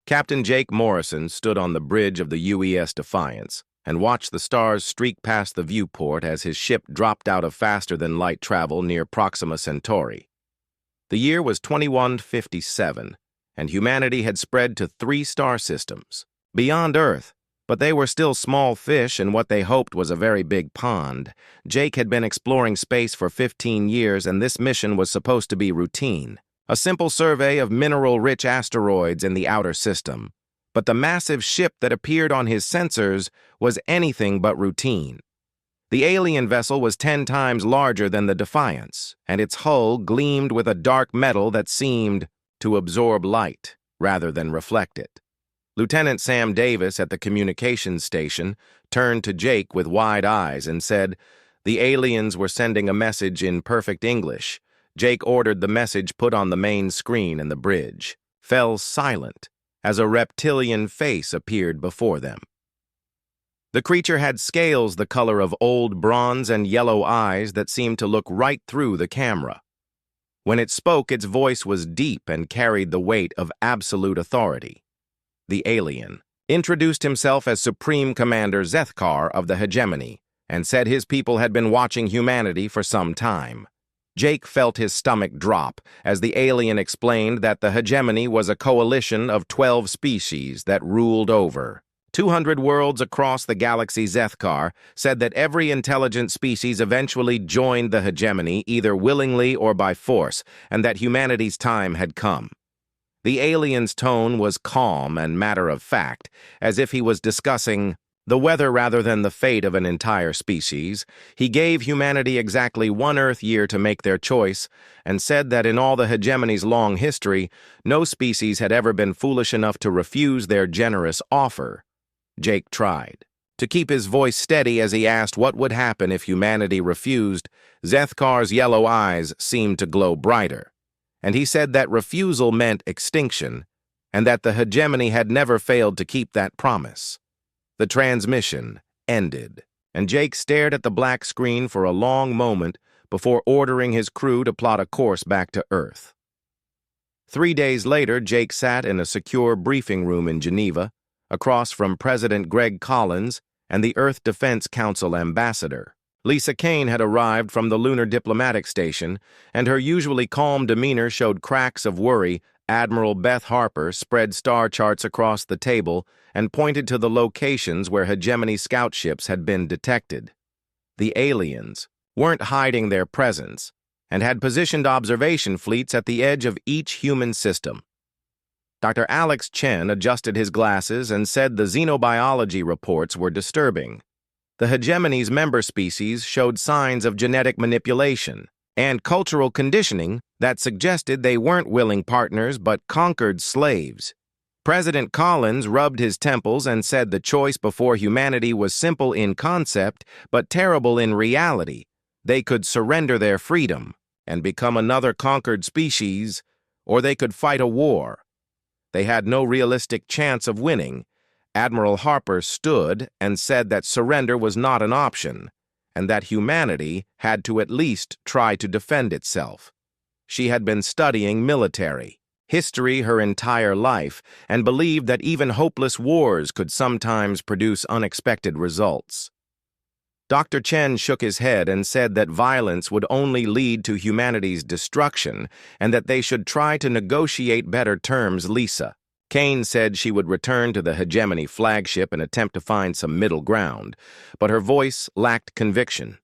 Captain Jake Morrison stood on the bridge of the UES Defiance and watched the stars streak past the viewport as his ship dropped out of faster-than-light travel near Proxima Centauri. The year was 2157, and humanity had spread to 3 star systems, beyond Earth, but they were still small fish in what they hoped was a very big pond. Jake had been exploring space for 15 years, and this mission was supposed to be routine. A simple survey of mineral-rich asteroids in the outer system. But the massive ship that appeared on his sensors was anything but routine. The alien vessel was 10 times larger than the Defiance, and its hull gleamed with a dark metal that seemed to absorb light rather than reflect it. Lieutenant Sam Davis at the communications station turned to Jake with wide eyes and said, "The aliens were sending a message in perfect English." Jake ordered the message put on the main screen, and the bridge fell silent as a reptilian face appeared before them. The creature had scales the color of old bronze and yellow eyes that seemed to look right through the camera. When it spoke, its voice was deep and carried the weight of absolute authority. The alien introduced himself as Supreme Commander Zethkar of the Hegemony and said his people had been watching humanity for some time. Jake felt his stomach drop as the alien explained that the Hegemony was a coalition of 12 species that ruled over 200 worlds across the galaxy. Zethkar said that every intelligent species eventually joined the Hegemony either willingly or by force, and that humanity's time had come. The alien's tone was calm and matter-of-fact, as if he was discussing the weather rather than the fate of an entire species. He gave humanity exactly 1 Earth year to make their choice, and said that in all the Hegemony's long history, no species had ever been foolish enough to refuse their generous offer. Jake tried to keep his voice steady as he asked what would happen if humanity refused. Zethkar's yellow eyes seemed to glow brighter, and he said that refusal meant extinction, and that the Hegemony had never failed to keep that promise. The transmission ended, and Jake stared at the black screen for a long moment before ordering his crew to plot a course back to Earth. 3 days later, Jake sat in a secure briefing room in Geneva, across from President Greg Collins and the Earth Defense Council ambassador. Lisa Kane had arrived from the Lunar Diplomatic Station, and her usually calm demeanor showed cracks of worry. Admiral Beth Harper spread star charts across the table and pointed to the locations where Hegemony scout ships had been detected. The aliens weren't hiding their presence and had positioned observation fleets at the edge of each human system. Dr. Alex Chen adjusted his glasses and said the xenobiology reports were disturbing. The Hegemony's member species showed signs of genetic manipulation and cultural conditioning that suggested they weren't willing partners but conquered slaves. President Collins rubbed his temples and said the choice before humanity was simple in concept but terrible in reality. They could surrender their freedom and become another conquered species, or they could fight a war. They had no realistic chance of winning. Admiral Harper stood and said that surrender was not an option, and that humanity had to at least try to defend itself. She had been studying military history her entire life and believed that even hopeless wars could sometimes produce unexpected results. Dr. Chen shook his head and said that violence would only lead to humanity's destruction and that they should try to negotiate better terms. Lisa Kane said she would return to the Hegemony flagship and attempt to find some middle ground, but her voice lacked conviction.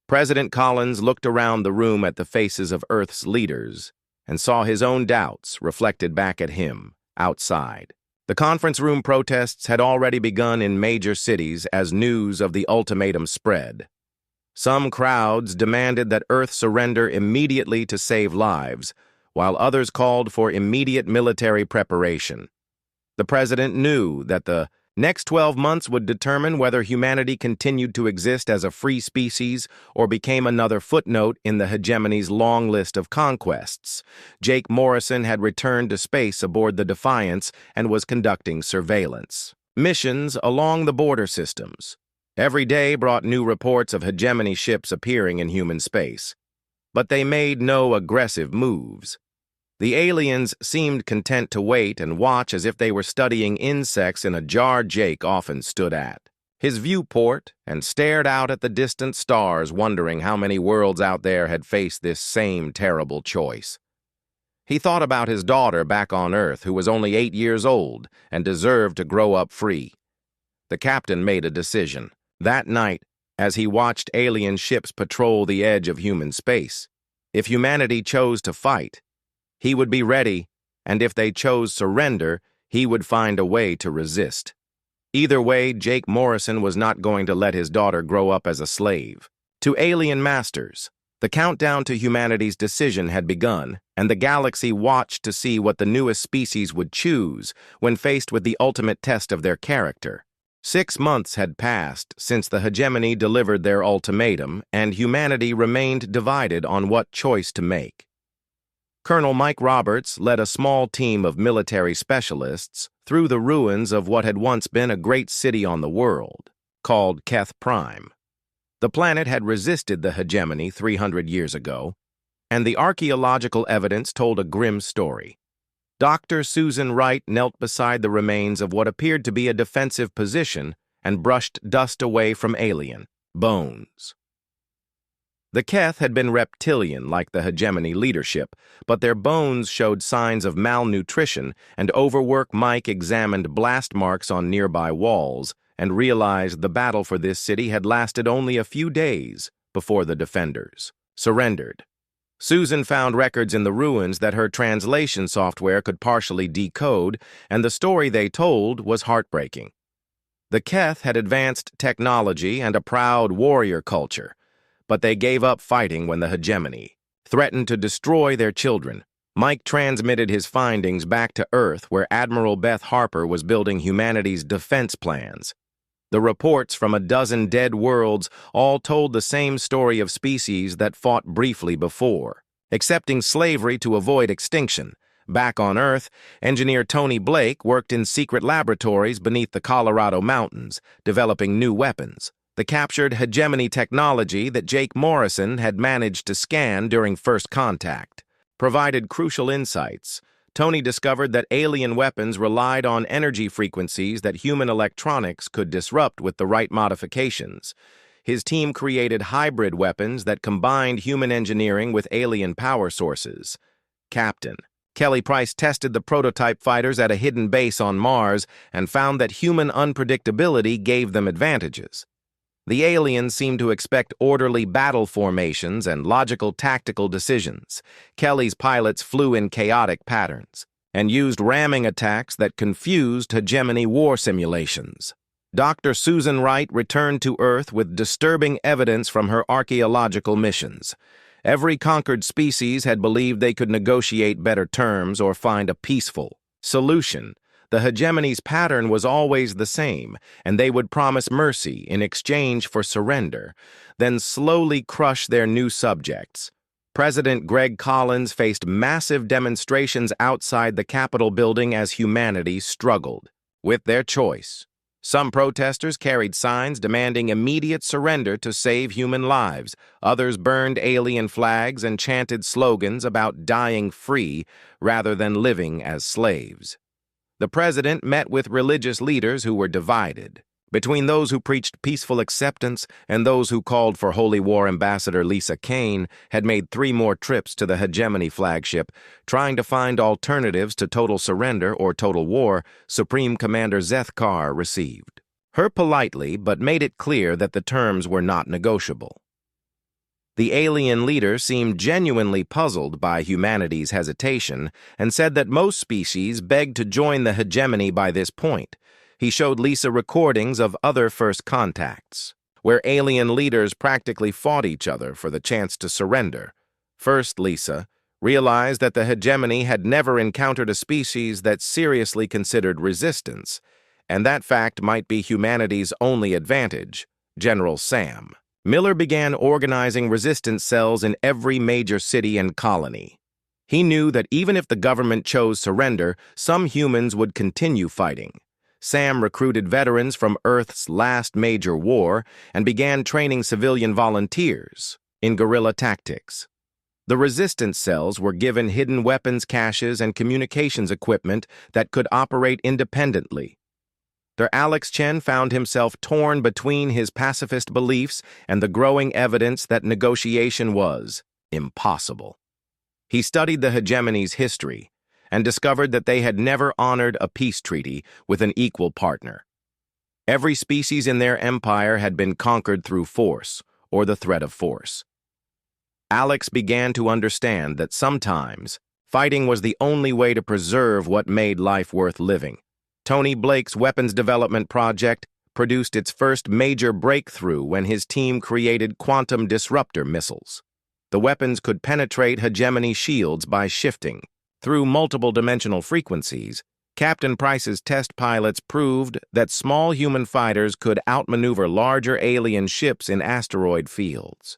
President Collins looked around the room at the faces of Earth's leaders and saw his own doubts reflected back at him outside. The conference room protests had already begun in major cities as news of the ultimatum spread. Some crowds demanded that Earth surrender immediately to save lives, while others called for immediate military preparation. The president knew that the next 12 months would determine whether humanity continued to exist as a free species or became another footnote in the Hegemony's long list of conquests. Jake Morrison had returned to space aboard the Defiance and was conducting surveillance missions along the border systems. Every day brought new reports of Hegemony ships appearing in human space, but they made no aggressive moves. The aliens seemed content to wait and watch as if they were studying insects in a jar Jake often stood at his viewport and stared out at the distant stars, wondering how many worlds out there had faced this same terrible choice. He thought about his daughter back on Earth, who was only 8 years old and deserved to grow up free. The captain made a decision. That night, as he watched alien ships patrol the edge of human space, if humanity chose to fight, he would be ready, and if they chose surrender, he would find a way to resist. Either way, Jake Morrison was not going to let his daughter grow up as a slave. To alien masters, the countdown to humanity's decision had begun, and the galaxy watched to see what the newest species would choose when faced with the ultimate test of their character. 6 months had passed since the hegemony delivered their ultimatum, and humanity remained divided on what choice to make. Colonel Mike Roberts led a small team of military specialists through the ruins of what had once been a great city on the world, called Keth Prime. The planet had resisted the hegemony 300 years ago, and the archaeological evidence told a grim story. Dr. Susan Wright knelt beside the remains of what appeared to be a defensive position and brushed dust away from alien bones. The Keth had been reptilian like the hegemony leadership, but their bones showed signs of malnutrition, and overwork. Mike examined blast marks on nearby walls and realized the battle for this city had lasted only a few days before the defenders surrendered. Susan found records in the ruins that her translation software could partially decode, and the story they told was heartbreaking. The Keth had advanced technology and a proud warrior culture, but they gave up fighting when the hegemony threatened to destroy their children. Mike transmitted his findings back to Earth, where Admiral Beth Harper was building humanity's defense plans. The reports from a dozen dead worlds all told the same story of species that fought briefly before, accepting slavery to avoid extinction. Back on Earth, engineer Tony Blake worked in secret laboratories beneath the Colorado mountains, developing new weapons. The captured hegemony technology that Jake Morrison had managed to scan during first contact provided crucial insights. Tony discovered that alien weapons relied on energy frequencies that human electronics could disrupt with the right modifications. His team created hybrid weapons that combined human engineering with alien power sources. Captain Kelly Price tested the prototype fighters at a hidden base on Mars and found that human unpredictability gave them advantages. The aliens seemed to expect orderly battle formations and logical tactical decisions. Kelly's pilots flew in chaotic patterns and used ramming attacks that confused hegemony war simulations. Dr. Susan Wright returned to Earth with disturbing evidence from her archaeological missions. Every conquered species had believed they could negotiate better terms or find a peaceful solution. The hegemony's pattern was always the same, and they would promise mercy in exchange for surrender, then slowly crush their new subjects. President Greg Collins faced massive demonstrations outside the Capitol building as humanity struggled with their choice. Some protesters carried signs demanding immediate surrender to save human lives. Others burned alien flags and chanted slogans about dying free rather than living as slaves. The president met with religious leaders who were divided. Between those who preached peaceful acceptance and those who called for Holy War Ambassador Lisa Kane had made 3 more trips to the hegemony flagship, trying to find alternatives to total surrender or total war. Supreme Commander Zeth Carr received her politely, but made it clear that the terms were not negotiable. The alien leader seemed genuinely puzzled by humanity's hesitation and said that most species begged to join the hegemony by this point. He showed Lisa recordings of other first contacts, where alien leaders practically fought each other for the chance to surrender. First, Lisa realized that the hegemony had never encountered a species that seriously considered resistance, and that fact might be humanity's only advantage. General Sam Miller began organizing resistance cells in every major city and colony. He knew that even if the government chose surrender, some humans would continue fighting. Sam recruited veterans from Earth's last major war and began training civilian volunteers in guerrilla tactics. The resistance cells were given hidden weapons caches and communications equipment that could operate independently. Dr. Alex Chen found himself torn between his pacifist beliefs and the growing evidence that negotiation was impossible. He studied the hegemony's history and discovered that they had never honored a peace treaty with an equal partner. Every species in their empire had been conquered through force or the threat of force. Alex began to understand that sometimes fighting was the only way to preserve what made life worth living. Tony Blake's weapons development project produced its first major breakthrough when his team created quantum disruptor missiles. The weapons could penetrate hegemony shields by shifting through multiple dimensional frequencies. Captain Price's test pilots proved that small human fighters could outmaneuver larger alien ships in asteroid fields.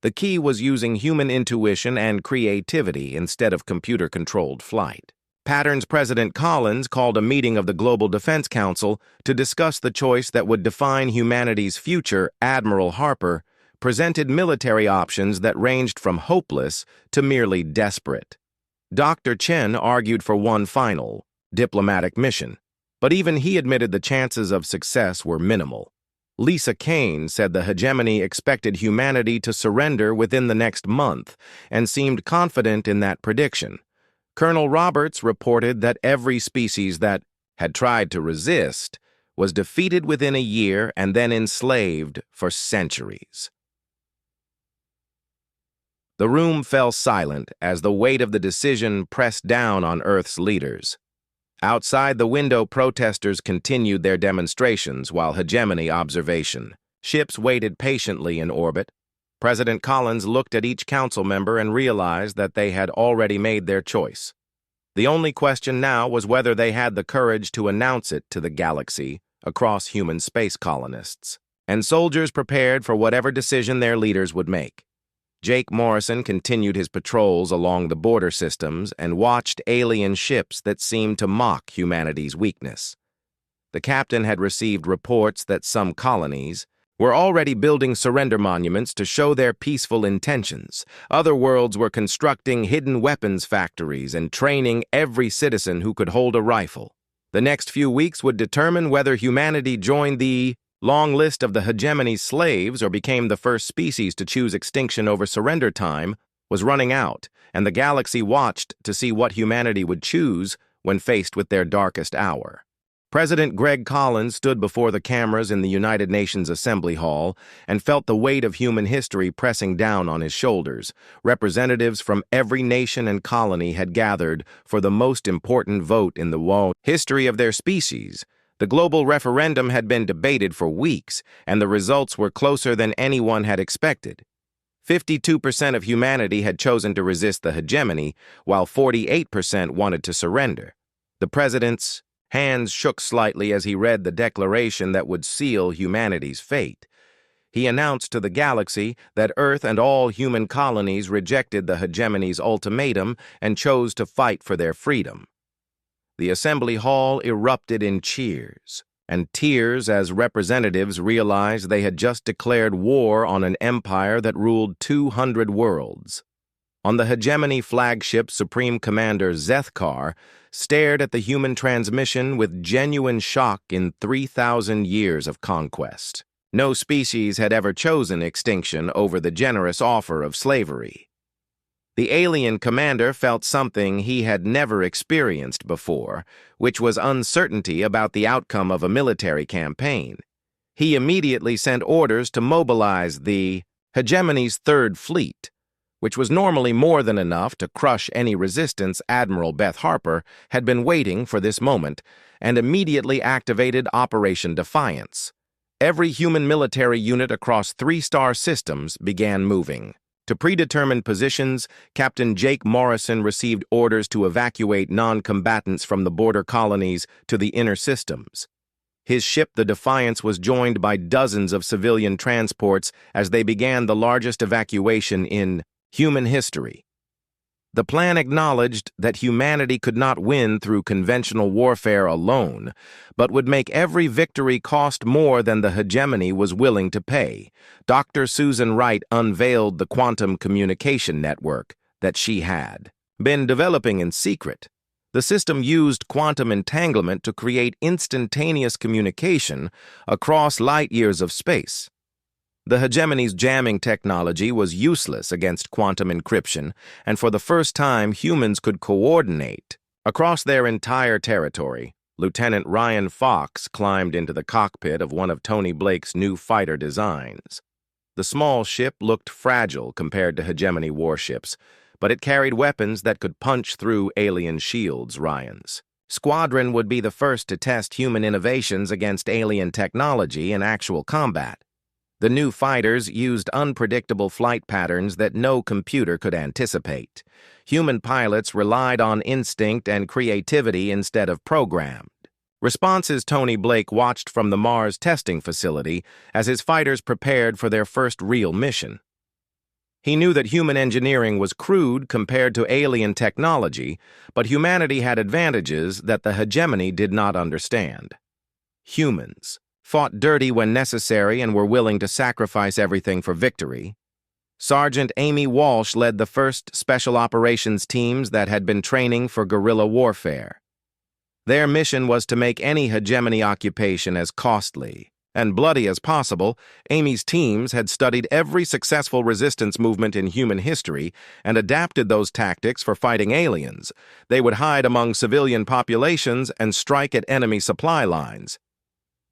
The key was using human intuition and creativity instead of computer-controlled flight. Pattern's President Collins called a meeting of the Global Defense Council to discuss the choice that would define humanity's future. Admiral Harper presented military options that ranged from hopeless to merely desperate. Dr. Chen argued for one final, diplomatic mission, but even he admitted the chances of success were minimal. Lisa Kane said the hegemony expected humanity to surrender within the next month and seemed confident in that prediction. Colonel Roberts reported that every species that had tried to resist was defeated within a year and then enslaved for centuries. The room fell silent as the weight of the decision pressed down on Earth's leaders. Outside the window, protesters continued their demonstrations while hegemony observation. Ships waited patiently in orbit. President Collins looked at each council member and realized that they had already made their choice. The only question now was whether they had the courage to announce it to the galaxy across human space colonists. And soldiers prepared for whatever decision their leaders would make. Jake Morrison continued his patrols along the border systems and watched alien ships that seemed to mock humanity's weakness. The captain had received reports that some colonies were already building surrender monuments to show their peaceful intentions. Other worlds were constructing hidden weapons factories and training every citizen who could hold a rifle. The next few weeks would determine whether humanity joined the long list of the hegemony's slaves or became the first species to choose extinction over surrender. Time was running out, and the galaxy watched to see what humanity would choose when faced with their darkest hour. President Greg Collins stood before the cameras in the United Nations Assembly Hall and felt the weight of human history pressing down on his shoulders. Representatives from every nation and colony had gathered for the most important vote in the history of their species. The global referendum had been debated for weeks, and the results were closer than anyone had expected. 52% of humanity had chosen to resist the hegemony, while 48% wanted to surrender. The president's hands shook slightly as he read the declaration that would seal humanity's fate. He announced to the galaxy that Earth and all human colonies rejected the hegemony's ultimatum and chose to fight for their freedom. The assembly hall erupted in cheers and tears as representatives realized they had just declared war on an empire that ruled 200 worlds. On the hegemony flagship, Supreme Commander Zethkar stared at the human transmission with genuine shock in 3,000 years of conquest. No species had ever chosen extinction over the generous offer of slavery. The alien commander felt something he had never experienced before, which was uncertainty about the outcome of a military campaign. He immediately sent orders to mobilize the hegemony's Third Fleet, which was normally more than enough to crush any resistance. Admiral Beth Harper had been waiting for this moment and immediately activated Operation Defiance. Every human military unit across 3-star systems began moving. To predetermined positions, Captain Jake Morrison received orders to evacuate non-combatants from the border colonies to the inner systems. His ship, the Defiance, was joined by dozens of civilian transports as they began the largest evacuation in human history. The plan acknowledged that humanity could not win through conventional warfare alone, but would make every victory cost more than the hegemony was willing to pay. Dr. Susan Wright unveiled the quantum communication network that she had been developing in secret. The system used quantum entanglement to create instantaneous communication across light years of space. The hegemony's jamming technology was useless against quantum encryption, and for the first time humans could coordinate across their entire territory. Lieutenant Ryan Fox climbed into the cockpit of one of Tony Blake's new fighter designs. The small ship looked fragile compared to hegemony warships, but it carried weapons that could punch through alien shields. Ryan's squadron would be the first to test human innovations against alien technology in actual combat. The new fighters used unpredictable flight patterns that no computer could anticipate. Human pilots relied on instinct and creativity instead of programmed responses. Tony Blake watched from the Mars testing facility as his fighters prepared for their first real mission. He knew that human engineering was crude compared to alien technology, but humanity had advantages that the hegemony did not understand. Humans fought dirty when necessary and were willing to sacrifice everything for victory. Sergeant Amy Walsh led the first special operations teams that had been training for guerrilla warfare. Their mission was to make any hegemony occupation as costly and bloody as possible. Amy's teams had studied every successful resistance movement in human history and adapted those tactics for fighting aliens. They would hide among civilian populations and strike at enemy supply lines.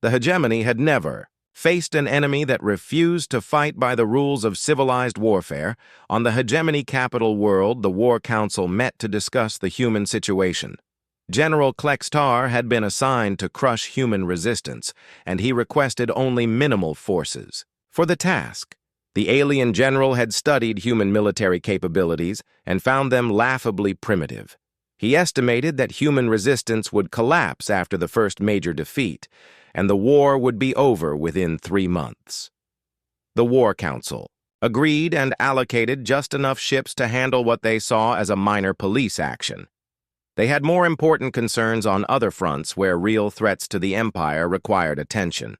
The hegemony had never faced an enemy that refused to fight by the rules of civilized warfare. On the hegemony capital world, the War Council met to discuss the human situation. General Klextar had been assigned to crush human resistance, and he requested only minimal forces for the task. The alien general had studied human military capabilities and found them laughably primitive. He estimated that human resistance would collapse after the first major defeat, and the war would be over within 3 months. The War Council agreed and allocated just enough ships to handle what they saw as a minor police action. They had more important concerns on other fronts where real threats to the Empire required attention.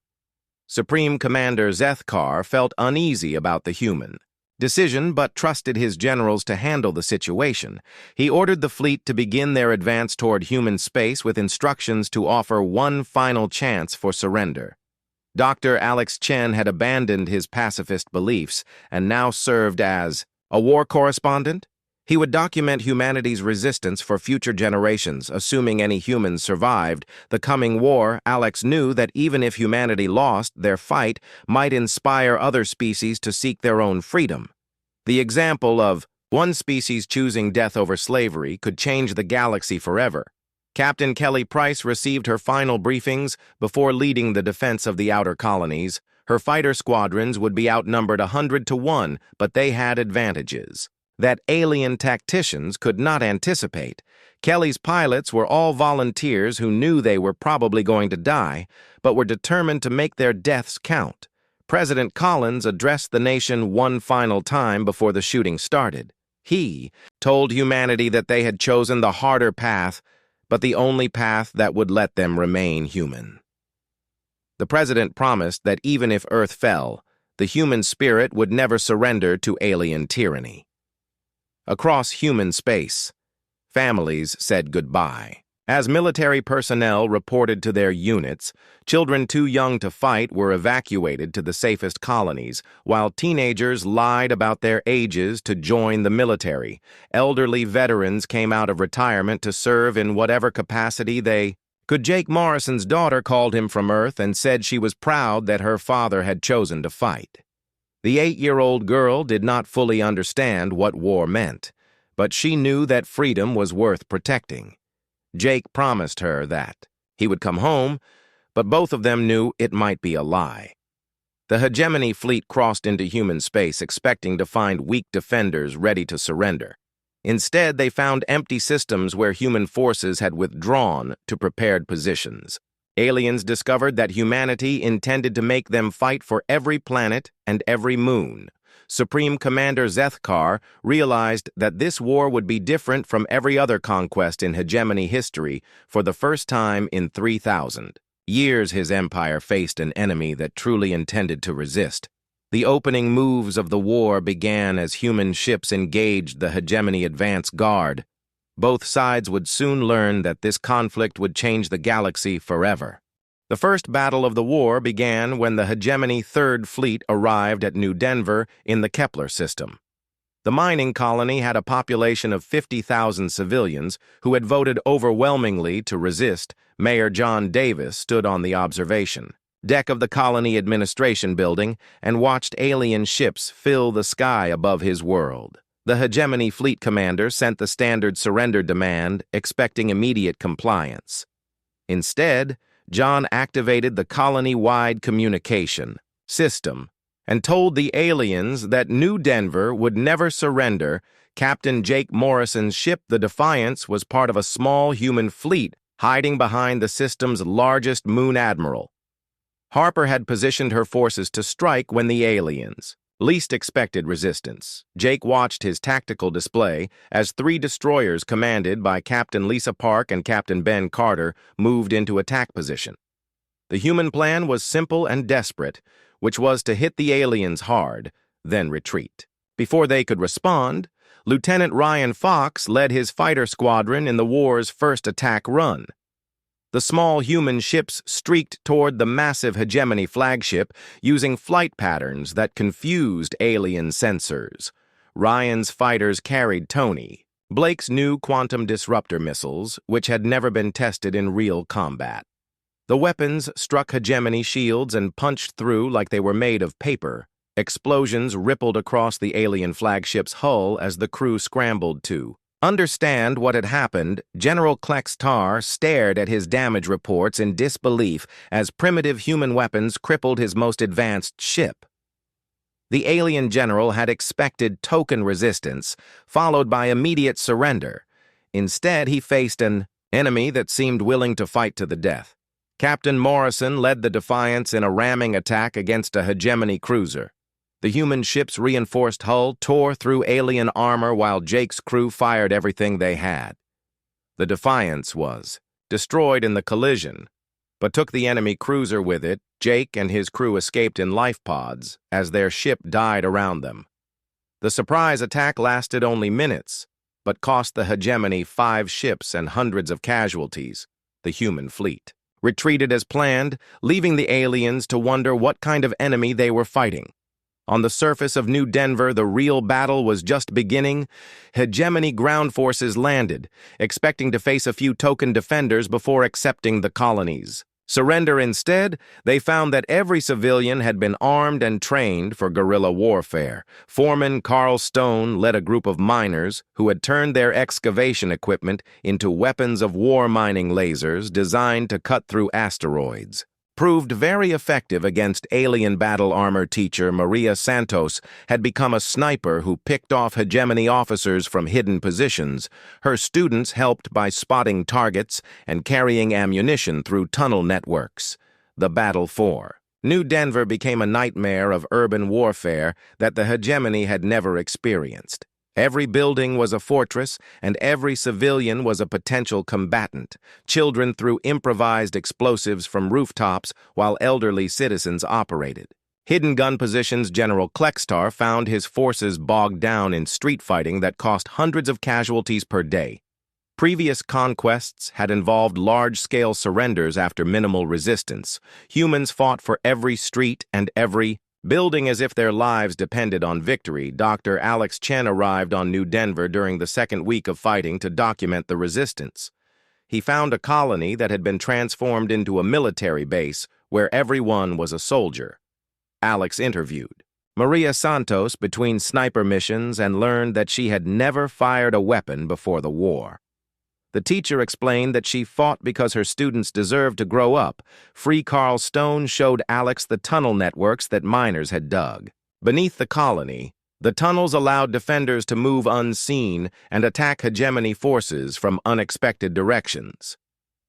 Supreme Commander Zethkar felt uneasy about the human decision but trusted his generals to handle the situation. He ordered the fleet to begin their advance toward human space with instructions to offer one final chance for surrender. Dr. Alex Chen had abandoned his pacifist beliefs and now served as a war correspondent. He would document humanity's resistance for future generations, assuming any humans survived the coming war. Alex knew that even if humanity lost, their fight might inspire other species to seek their own freedom. The example of one species choosing death over slavery could change the galaxy forever. Captain Kelly Price received her final briefings before leading the defense of the outer colonies. Her fighter squadrons would be outnumbered 100 to 1, but they had advantages that alien tacticians could not anticipate. Kelly's pilots were all volunteers who knew they were probably going to die, but were determined to make their deaths count. President Collins addressed the nation one final time before the shooting started. He told humanity that they had chosen the harder path, but the only path that would let them remain human. The president promised that even if Earth fell, the human spirit would never surrender to alien tyranny. Across human space, families said goodbye. As military personnel reported to their units, children too young to fight were evacuated to the safest colonies, while teenagers lied about their ages to join the military. Elderly veterans came out of retirement to serve in whatever capacity they could. Jake Morrison's daughter called him from Earth and said she was proud that her father had chosen to fight. The 8-year-old girl did not fully understand what war meant, but she knew that freedom was worth protecting. Jake promised her that he would come home, but both of them knew it might be a lie. The hegemony fleet crossed into human space expecting to find weak defenders ready to surrender. Instead, they found empty systems where human forces had withdrawn to prepared positions. Aliens discovered that humanity intended to make them fight for every planet and every moon. Supreme Commander Zethkar realized that this war would be different from every other conquest in hegemony history for the first time in 3,000 years. His empire faced an enemy that truly intended to resist. The opening moves of the war began as human ships engaged the hegemony advance guard. Both sides would soon learn that this conflict would change the galaxy forever. The first battle of the war began when the hegemony Third Fleet arrived at New Denver in the Kepler system. The mining colony had a population of 50,000 civilians who had voted overwhelmingly to resist. Mayor John Davis stood on the observation deck of the colony administration building and watched alien ships fill the sky above his world. The hegemony fleet commander sent the standard surrender demand, expecting immediate compliance. Instead, John activated the colony-wide communication system and told the aliens that New Denver would never surrender. Captain Jake Morrison's ship, the Defiance, was part of a small human fleet hiding behind the system's largest moon admiral. Harper had positioned her forces to strike when the aliens least expected resistance. Jake watched his tactical display as 3 destroyers commanded by Captain Lisa Park and Captain Ben Carter moved into attack position. The human plan was simple and desperate, which was to hit the aliens hard, then retreat. Before they could respond, Lieutenant Ryan Fox led his fighter squadron in the war's first attack run. The small human ships streaked toward the massive hegemony flagship using flight patterns that confused alien sensors. Ryan's fighters carried Tony, Blake's new quantum disruptor missiles, which had never been tested in real combat. The weapons struck hegemony shields and punched through like they were made of paper. Explosions rippled across the alien flagship's hull as the crew scrambled to understand what had happened. General Klex Tar stared at his damage reports in disbelief as primitive human weapons crippled his most advanced ship. The alien general had expected token resistance, followed by immediate surrender. Instead, he faced an enemy that seemed willing to fight to the death. Captain Morrison led the Defiance in a ramming attack against a hegemony cruiser. The human ship's reinforced hull tore through alien armor while Jake's crew fired everything they had. The Defiance was destroyed in the collision, but took the enemy cruiser with it. Jake and his crew escaped in life pods as their ship died around them. The surprise attack lasted only minutes, but cost the hegemony 5 ships and hundreds of casualties. The human fleet retreated as planned, leaving the aliens to wonder what kind of enemy they were fighting. On the surface of New Denver, the real battle was just beginning. Hegemony ground forces landed, expecting to face a few token defenders before accepting the colonies. Surrender instead, they found that every civilian had been armed and trained for guerrilla warfare. Foreman Carl Stone led a group of miners who had turned their excavation equipment into weapons of war mining lasers designed to cut through asteroids. Proved very effective against alien battle armor teacher Maria Santos had become a sniper who picked off hegemony officers from hidden positions. Her students helped by spotting targets and carrying ammunition through tunnel networks. The battle for New Denver became a nightmare of urban warfare that the hegemony had never experienced. Every building was a fortress, and every civilian was a potential combatant. Children threw improvised explosives from rooftops while elderly citizens operated. Hidden gun positions. General Klextar found his forces bogged down in street fighting that cost hundreds of casualties per day. Previous conquests had involved large-scale surrenders after minimal resistance. Humans fought for every street and every building as if their lives depended on victory. Dr. Alex Chen arrived on New Denver during the second week of fighting to document the resistance. He found a colony that had been transformed into a military base where everyone was a soldier. Alex interviewed Maria Santos between sniper missions and learned that she had never fired a weapon before the war. The teacher explained that she fought because her students deserved to grow up. Free Carl Stone showed Alex the tunnel networks that miners had dug. Beneath the colony, the tunnels allowed defenders to move unseen and attack hegemony forces from unexpected directions.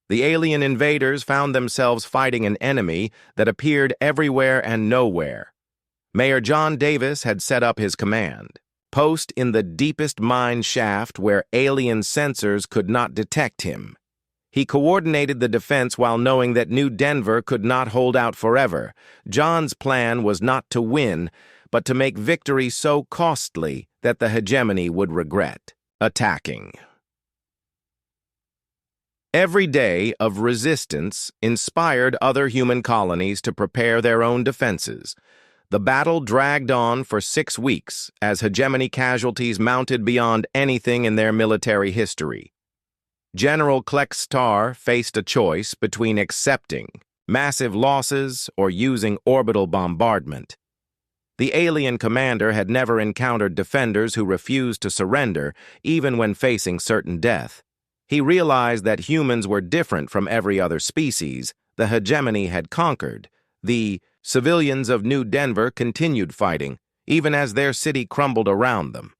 The alien invaders found themselves fighting an enemy that appeared everywhere and nowhere. Mayor John Davis had set up his command post in the deepest mine shaft where alien sensors could not detect him. He coordinated the defense while knowing that New Denver could not hold out forever. John's plan was not to win, but to make victory so costly that the hegemony would regret attacking. Every day of resistance inspired other human colonies to prepare their own defenses. The battle dragged on for 6 weeks as hegemony casualties mounted beyond anything in their military history. General Kleck faced a choice between accepting massive losses or using orbital bombardment. The alien commander had never encountered defenders who refused to surrender, even when facing certain death. He realized that humans were different from every other species the hegemony had conquered. The civilians of New Denver continued fighting, even as their city crumbled around them.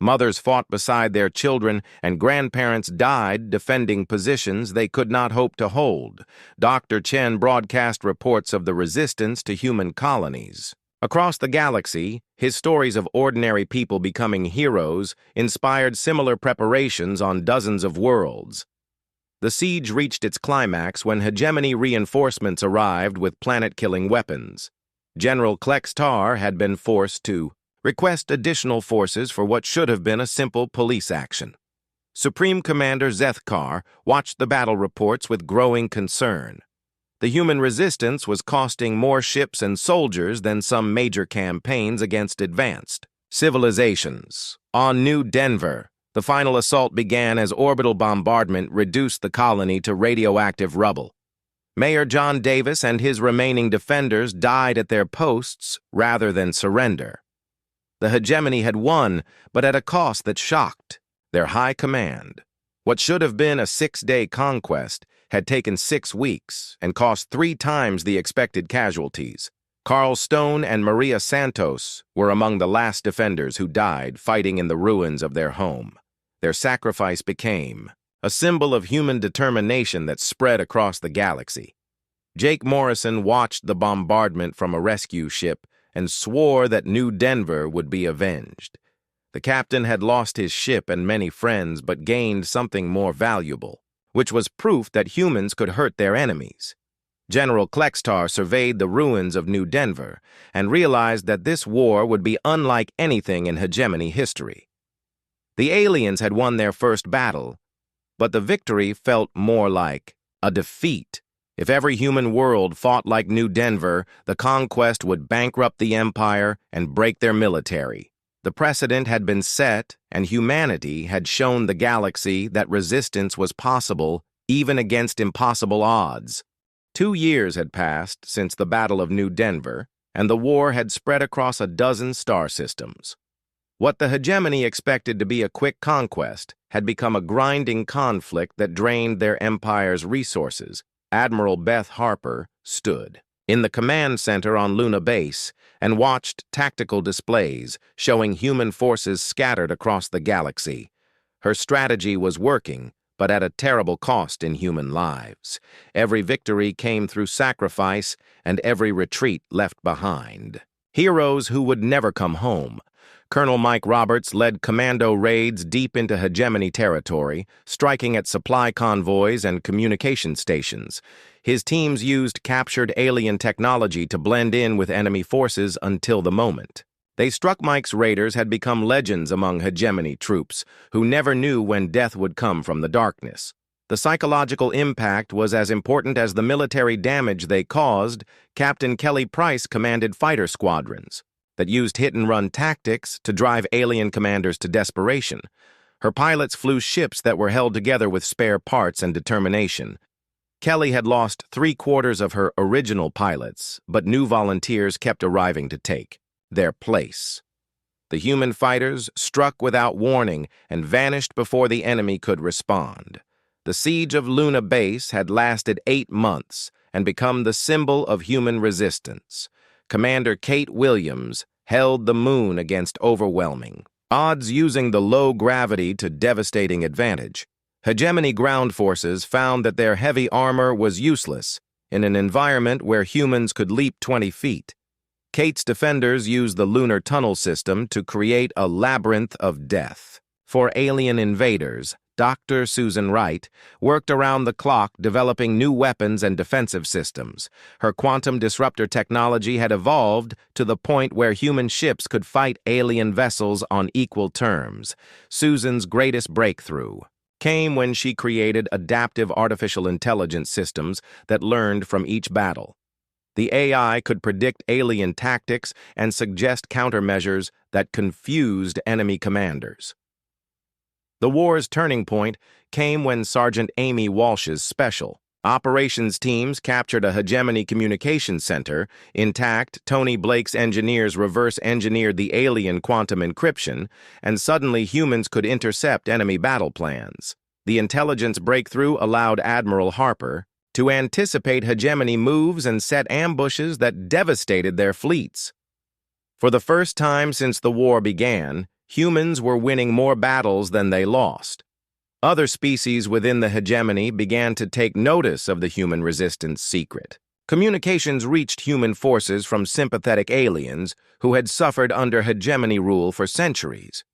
Mothers fought beside their children, and grandparents died defending positions they could not hope to hold. Dr. Chen broadcast reports of the resistance to human colonies. Across the galaxy, his stories of ordinary people becoming heroes inspired similar preparations on dozens of worlds. The siege reached its climax when hegemony reinforcements arrived with planet-killing weapons. General Kleck had been forced to request additional forces for what should have been a simple police action. Supreme Commander Zethkar watched the battle reports with growing concern. The human resistance was costing more ships and soldiers than some major campaigns against advanced civilizations. On New Denver, the final assault began as orbital bombardment reduced the colony to radioactive rubble. Mayor John Davis and his remaining defenders died at their posts rather than surrender. The hegemony had won, but at a cost that shocked their high command. What should have been a 6-day conquest had taken 6 weeks and cost 3 times the expected casualties. Carl Stone and Maria Santos were among the last defenders who died fighting in the ruins of their home. Their sacrifice became a symbol of human determination that spread across the galaxy. Jake Morrison watched the bombardment from a rescue ship and swore that New Denver would be avenged. The captain had lost his ship and many friends but gained something more valuable, which was proof that humans could hurt their enemies. General Kleck surveyed the ruins of New Denver and realized that this war would be unlike anything in hegemony history. The aliens had won their first battle, but the victory felt more like a defeat. If every human world fought like New Denver, the conquest would bankrupt the empire and break their military. The precedent had been set, and humanity had shown the galaxy that resistance was possible even against impossible odds. 2 years had passed since the Battle of New Denver, and the war had spread across a dozen star systems. What the hegemony expected to be a quick conquest had become a grinding conflict that drained their empire's resources. Admiral Beth Harper stood in the command center on Luna Base and watched tactical displays showing human forces scattered across the galaxy. Her strategy was working, but at a terrible cost in human lives. Every victory came through sacrifice, and every retreat left behind heroes who would never come home. Colonel Mike Roberts led commando raids deep into hegemony territory, striking at supply convoys and communication stations. His teams used captured alien technology to blend in with enemy forces until the moment. They struck Mike's raiders had become legends among hegemony troops, who never knew when death would come from the darkness. The psychological impact was as important as the military damage they caused. Captain Kelly Price commanded fighter squadrons that used hit-and-run tactics to drive alien commanders to desperation. Her pilots flew ships that were held together with spare parts and determination. Kelly had lost 3/4 of her original pilots, but new volunteers kept arriving to take their place. The human fighters struck without warning and vanished before the enemy could respond. The siege of Luna Base had lasted 8 months and become the symbol of human resistance. Commander Kate Williams held the moon against overwhelming odds, using the low gravity to devastating advantage. Hegemony ground forces found that their heavy armor was useless in an environment where humans could leap 20 feet. Kate's defenders used the lunar tunnel system to create a labyrinth of death. For alien invaders, Dr. Susan Wright worked around the clock developing new weapons and defensive systems. Her quantum disruptor technology had evolved to the point where human ships could fight alien vessels on equal terms. Susan's greatest breakthrough came when she created adaptive artificial intelligence systems that learned from each battle. The AI could predict alien tactics and suggest countermeasures that confused enemy commanders. The war's turning point came when Sergeant Amy Walsh's special operations teams captured a hegemony communications center. Intact, Tony Blake's engineers reverse-engineered the alien quantum encryption, and suddenly humans could intercept enemy battle plans. The intelligence breakthrough allowed Admiral Harper to anticipate hegemony moves and set ambushes that devastated their fleets. For the first time since the war began, humans were winning more battles than they lost. Other species within the hegemony began to take notice of the human resistance secret. Communications reached human forces from sympathetic aliens who had suffered under hegemony rule for centuries.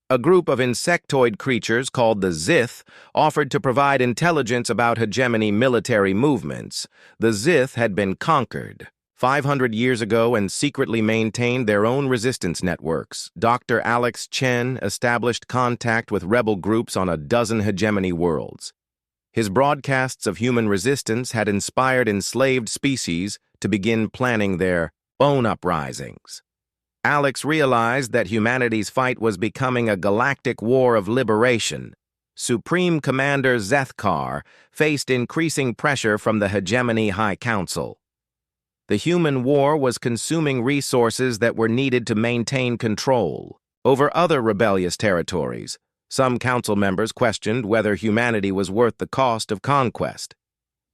A group of insectoid creatures called the Zith offered to provide intelligence about hegemony military movements. The Zith had been conquered 500 years ago and secretly maintained their own resistance networks. Dr. Alex Chen established contact with rebel groups on a dozen hegemony worlds. His broadcasts of human resistance had inspired enslaved species to begin planning their own uprisings. Alex realized that humanity's fight was becoming a galactic war of liberation. Supreme Commander Zethkar faced increasing pressure from the Hegemony High Council. The human war was consuming resources that were needed to maintain control over other rebellious territories. Some council members questioned whether humanity was worth the cost of conquest.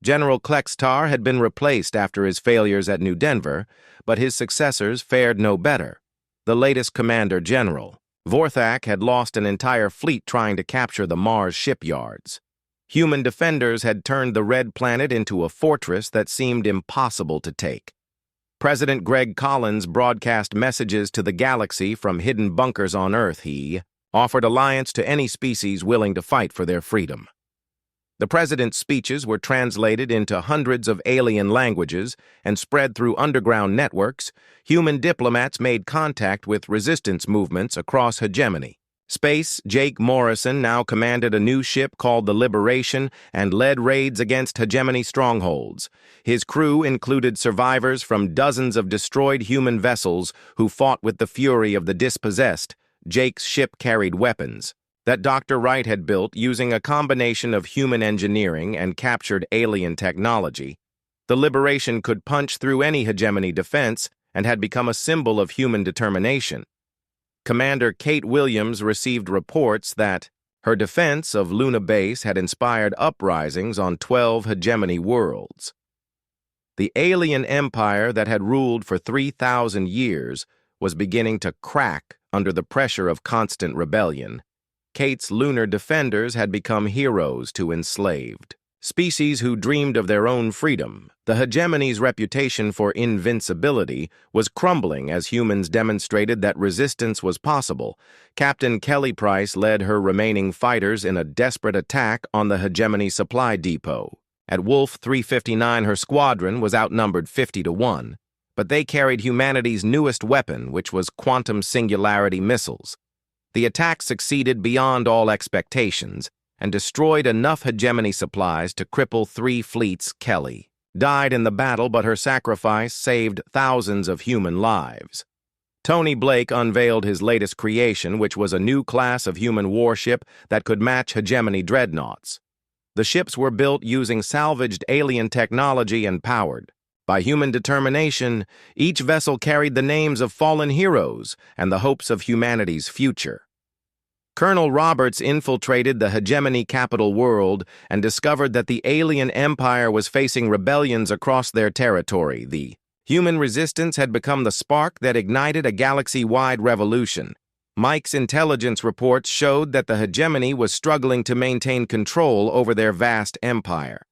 General Klextar had been replaced after his failures at New Denver, but his successors fared no better. The latest commander general, Vorthak, had lost an entire fleet trying to capture the Mars shipyards. Human defenders had turned the Red Planet into a fortress that seemed impossible to take. President Greg Collins broadcast messages to the galaxy from hidden bunkers on Earth. He offered alliance to any species willing to fight for their freedom. The president's speeches were translated into hundreds of alien languages and spread through underground networks. Human diplomats made contact with resistance movements across hegemony. Space Jake Morrison now commanded a new ship called the Liberation and led raids against hegemony strongholds. His crew included survivors from dozens of destroyed human vessels who fought with the fury of the dispossessed. Jake's ship carried weapons that Dr. Wright had built using a combination of human engineering and captured alien technology. The Liberation could punch through any hegemony defense and had become a symbol of human determination. Commander Kate Williams received reports that her defense of Luna Base had inspired uprisings on 12 hegemony worlds. The alien empire that had ruled for 3,000 years was beginning to crack under the pressure of constant rebellion. Kate's lunar defenders had become heroes to enslaved species who dreamed of their own freedom. The hegemony's reputation for invincibility was crumbling as humans demonstrated that resistance was possible. Captain Kelly Price led her remaining fighters in a desperate attack on the hegemony supply depot. At Wolf 359, her squadron was outnumbered 50-1, but they carried humanity's newest weapon, which was quantum singularity missiles. The attack succeeded beyond all expectations and destroyed enough hegemony supplies to cripple 3 fleets. Kelly died in the battle, but her sacrifice saved thousands of human lives. Tony Blake unveiled his latest creation, which was a new class of human warship that could match hegemony dreadnoughts. The ships were built using salvaged alien technology and powered by human determination. Each vessel carried the names of fallen heroes and the hopes of humanity's future. Colonel Roberts infiltrated the hegemony capital world and discovered that the alien empire was facing rebellions across their territory. The human resistance had become the spark that ignited a galaxy-wide revolution. Mike's intelligence reports showed that the hegemony was struggling to maintain control over their vast empire.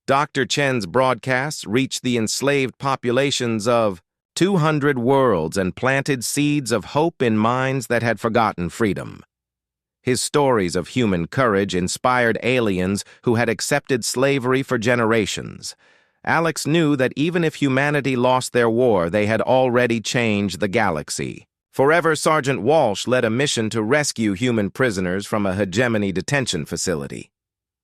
Dr. Chen's broadcasts reached the enslaved populations of 200 worlds and planted seeds of hope in minds that had forgotten freedom. His stories of human courage inspired aliens who had accepted slavery for generations. Alex knew that even if humanity lost their war, they had already changed the galaxy. Forever, Sergeant Walsh led a mission to rescue human prisoners from a hegemony detention facility.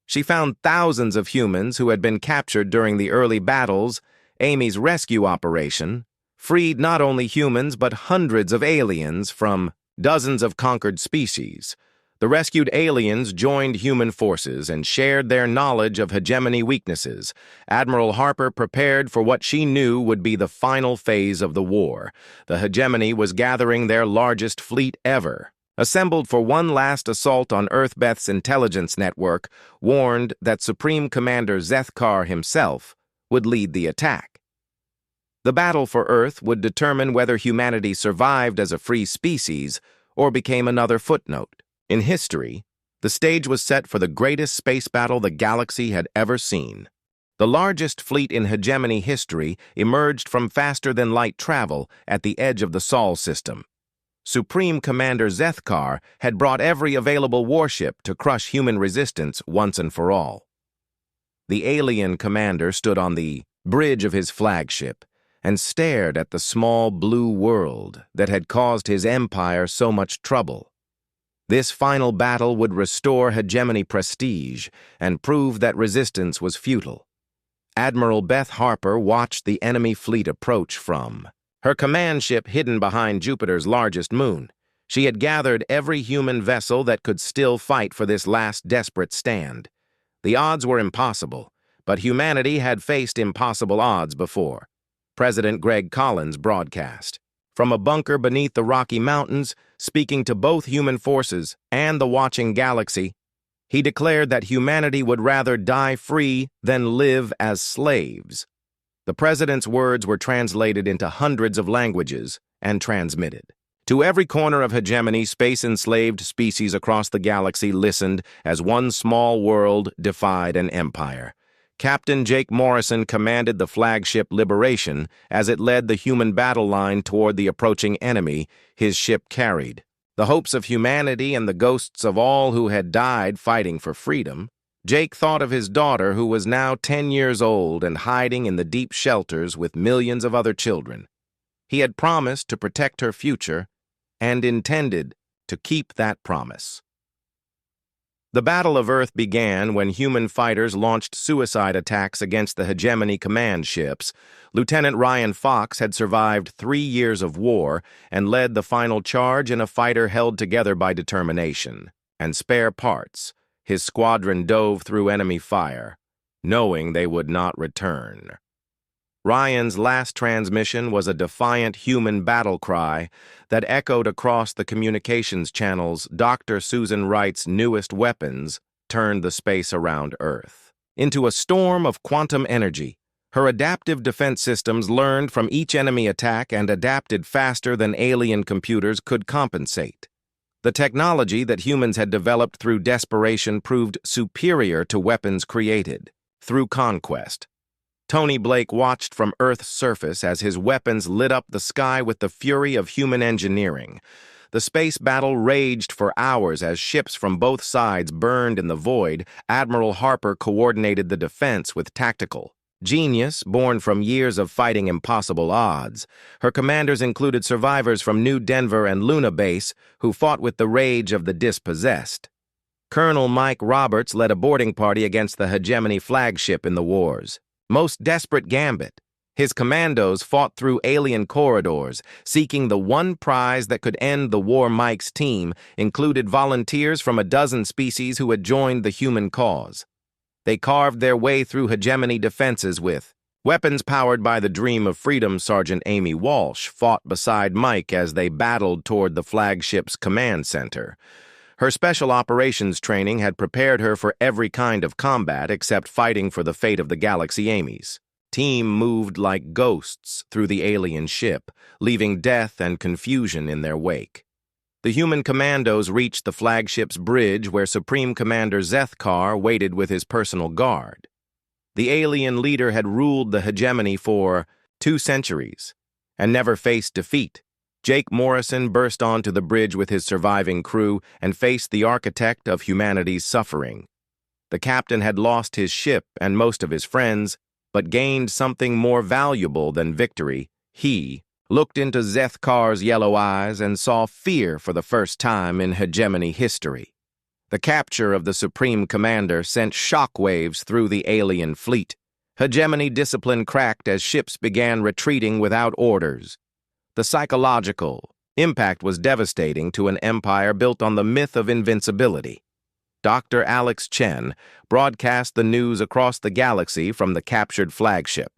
She found thousands of humans who had been captured during the early battles. Amy's rescue operation freed not only humans but hundreds of aliens from dozens of conquered species. The rescued aliens joined human forces and shared their knowledge of hegemony weaknesses. Admiral Harper prepared for what she knew would be the final phase of the war. The hegemony was gathering their largest fleet ever. Assembled for one last assault on Earthbeth's intelligence network, warned that Supreme Commander Zethkar himself would lead the attack. The battle for Earth would determine whether humanity survived as a free species or became another footnote. In history, the stage was set for the greatest space battle the galaxy had ever seen. The largest fleet in hegemony history emerged from faster-than-light travel at the edge of the Sol system. Supreme Commander Zethkar had brought every available warship to crush human resistance once and for all. The alien commander stood on the bridge of his flagship and stared at the small blue world that had caused his empire so much trouble. This final battle would restore hegemony prestige and prove that resistance was futile. Admiral Beth Harper watched the enemy fleet approach from her command ship hidden behind Jupiter's largest moon. She had gathered every human vessel that could still fight for this last desperate stand. The odds were impossible, but humanity had faced impossible odds before. President Greg Collins broadcast from a bunker beneath the Rocky Mountains, speaking to both human forces and the watching galaxy. He declared that humanity would rather die free than live as slaves. The president's words were translated into hundreds of languages and transmitted. To every corner of hegemony, space-enslaved species across the galaxy listened as one small world defied an empire. Captain Jake Morrison commanded the flagship Liberation as it led the human battle line toward the approaching enemy his ship carried. The hopes of humanity and the ghosts of all who had died fighting for freedom. Jake thought of his daughter, who was now 10 years old and hiding in the deep shelters with millions of other children. He had promised to protect her future and intended to keep that promise. The Battle of Earth began when human fighters launched suicide attacks against the hegemony command ships. Lieutenant Ryan Fox had survived 3 years of war and led the final charge in a fighter held together by determination and spare parts. His squadron dove through enemy fire, knowing they would not return. Ryan's last transmission was a defiant human battle cry that echoed across the communications channels. Dr. Susan Wright's newest weapons turned the space around Earth into a storm of quantum energy. Her adaptive defense systems learned from each enemy attack and adapted faster than alien computers could compensate. The technology that humans had developed through desperation proved superior to weapons created through conquest. Tony Blake watched from Earth's surface as his weapons lit up the sky with the fury of human engineering. The space battle raged for hours as ships from both sides burned in the void. Admiral Harper coordinated the defense with tactical genius born from years of fighting impossible odds. Her commanders included survivors from New Denver and Luna Base who fought with the rage of the dispossessed. Colonel Mike Roberts led a boarding party against the hegemony flagship in the war's most desperate gambit. His commandos fought through alien corridors, seeking the one prize that could end the war. Mike's team included volunteers from a dozen species who had joined the human cause. They carved their way through hegemony defenses with weapons powered by the dream of freedom. Sergeant Amy Walsh fought beside Mike as they battled toward the flagship's command center. Her special operations training had prepared her for every kind of combat except fighting for the fate of the galaxy. Amy's team moved like ghosts through the alien ship, leaving death and confusion in their wake. The human commandos reached the flagship's bridge where Supreme Commander Zethkar waited with his personal guard. The alien leader had ruled the hegemony for 2 centuries. and never faced defeat. Jake Morrison burst onto the bridge with his surviving crew and faced the architect of humanity's suffering. The captain had lost his ship and most of his friends, but gained something more valuable than victory. He looked into Zethkar's yellow eyes and saw fear for the first time in hegemony history. The capture of the Supreme Commander sent shockwaves through the alien fleet. Hegemony discipline cracked as ships began retreating without orders. The psychological impact was devastating to an empire built on the myth of invincibility. Dr. Alex Chen broadcast the news across the galaxy from the captured flagship.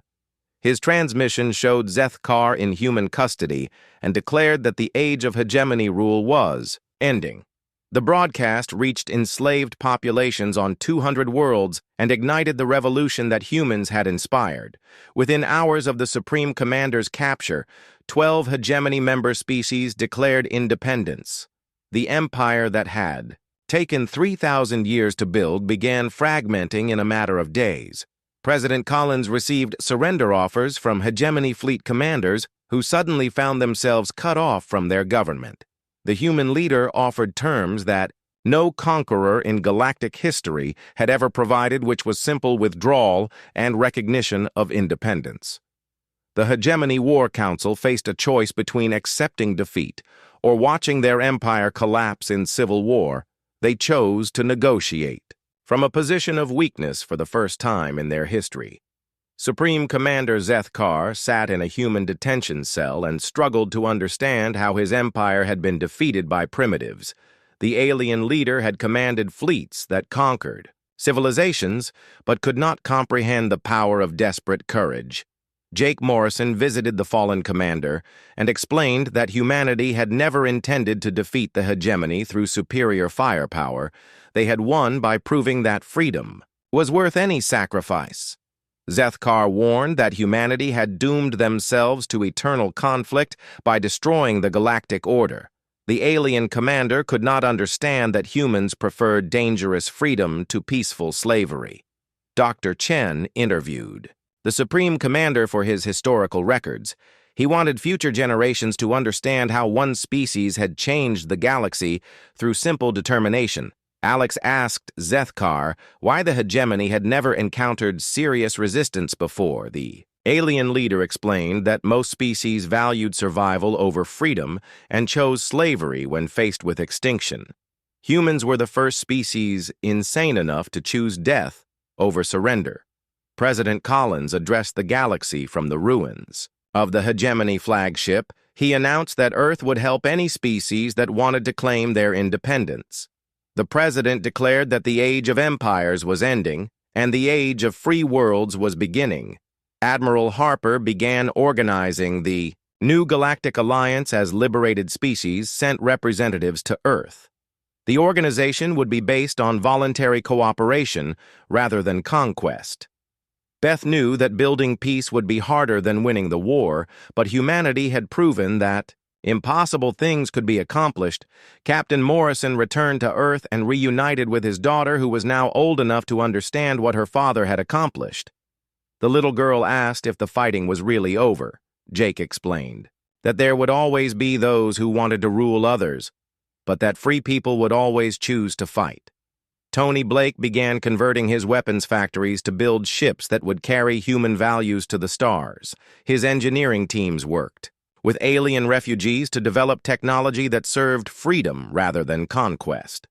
His transmission showed Zethkar in human custody and declared that the age of hegemony rule was ending. The broadcast reached enslaved populations on 200 worlds and ignited the revolution that humans had inspired. Within hours of the Supreme Commander's capture, 12 hegemony member species declared independence. The empire that had taken 3,000 years to build began fragmenting in a matter of days. President Collins received surrender offers from hegemony fleet commanders who suddenly found themselves cut off from their government. The human leader offered terms that no conqueror in galactic history had ever provided, which was simple withdrawal and recognition of independence. The Hegemony War Council faced a choice between accepting defeat or watching their empire collapse in civil war. They chose to negotiate from a position of weakness for the first time in their history. Supreme Commander Zethkar sat in a human detention cell and struggled to understand how his empire had been defeated by primitives. The alien leader had commanded fleets that conquered civilizations, but could not comprehend the power of desperate courage. Jake Morrison visited the fallen commander and explained that humanity had never intended to defeat the hegemony through superior firepower. They had won by proving that freedom was worth any sacrifice. Zethkar warned that humanity had doomed themselves to eternal conflict by destroying the galactic order. The alien commander could not understand that humans preferred dangerous freedom to peaceful slavery. Dr. Chen interviewed the Supreme Commander for his historical records. He wanted future generations to understand how one species had changed the galaxy through simple determination. Alex asked Zethkar why the hegemony had never encountered serious resistance before. The alien leader explained that most species valued survival over freedom and chose slavery when faced with extinction. Humans were the first species insane enough to choose death over surrender. President Collins addressed the galaxy from the ruins of the hegemony flagship. He announced that Earth would help any species that wanted to claim their independence. The president declared that the age of empires was ending and the age of free worlds was beginning. Admiral Harper began organizing the New Galactic Alliance as liberated species sent representatives to Earth. The organization would be based on voluntary cooperation rather than conquest. Beth knew that building peace would be harder than winning the war, but humanity had proven that impossible things could be accomplished. Captain Morrison returned to Earth and reunited with his daughter, who was now old enough to understand what her father had accomplished. The little girl asked if the fighting was really over. Jake explained that there would always be those who wanted to rule others, but that free people would always choose to fight. Tony Blake began converting his weapons factories to build ships that would carry human values to the stars. His engineering teams worked with alien refugees to develop technology that served freedom rather than conquest.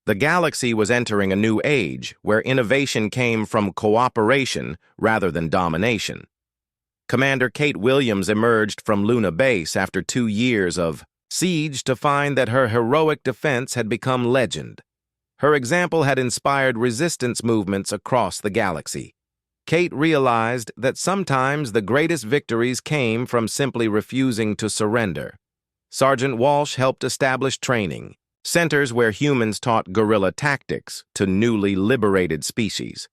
The galaxy was entering a new age where innovation came from cooperation rather than domination. Commander Kate Williams emerged from Luna Base after 2 years of siege to find that her heroic defense had become legend. Her example had inspired resistance movements across the galaxy. Kate realized that sometimes the greatest victories came from simply refusing to surrender. Sergeant Walsh helped establish training centers where humans taught guerrilla tactics to newly liberated species.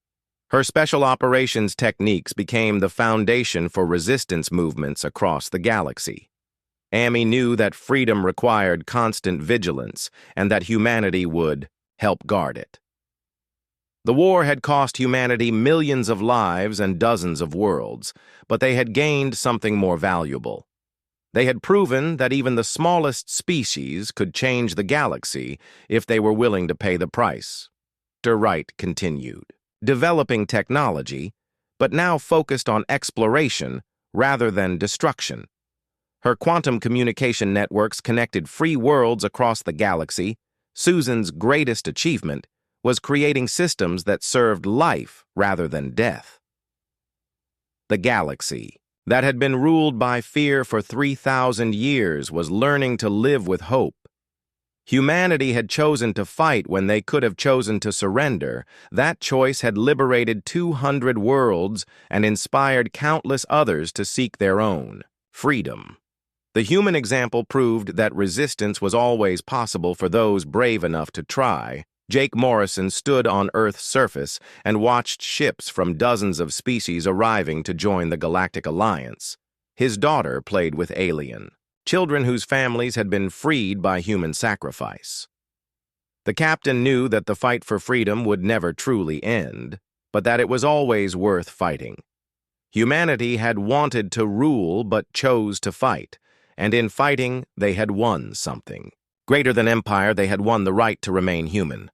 Her special operations techniques became the foundation for resistance movements across the galaxy. Amy knew that freedom required constant vigilance and that humanity would help guard it. The war had cost humanity millions of lives and dozens of worlds, but they had gained something more valuable. They had proven that even the smallest species could change the galaxy if they were willing to pay the price. Dr. Wright continued, developing technology, but now focused on exploration rather than destruction. Her quantum communication networks connected free worlds across the galaxy. Susan's greatest achievement was creating systems that served life rather than death. The galaxy, that had been ruled by fear for 3,000 years, was learning to live with hope. Humanity had chosen to fight when they could have chosen to surrender. That choice had liberated 200 worlds and inspired countless others to seek their own freedom. The human example proved that resistance was always possible for those brave enough to try. Jake Morrison stood on Earth's surface and watched ships from dozens of species arriving to join the Galactic Alliance. His daughter played with alien children whose families had been freed by human sacrifice. The captain knew that the fight for freedom would never truly end, but that it was always worth fighting. Humanity had wanted to rule but chose to fight, and in fighting they had won something. Greater than empire, they had won the right to remain human.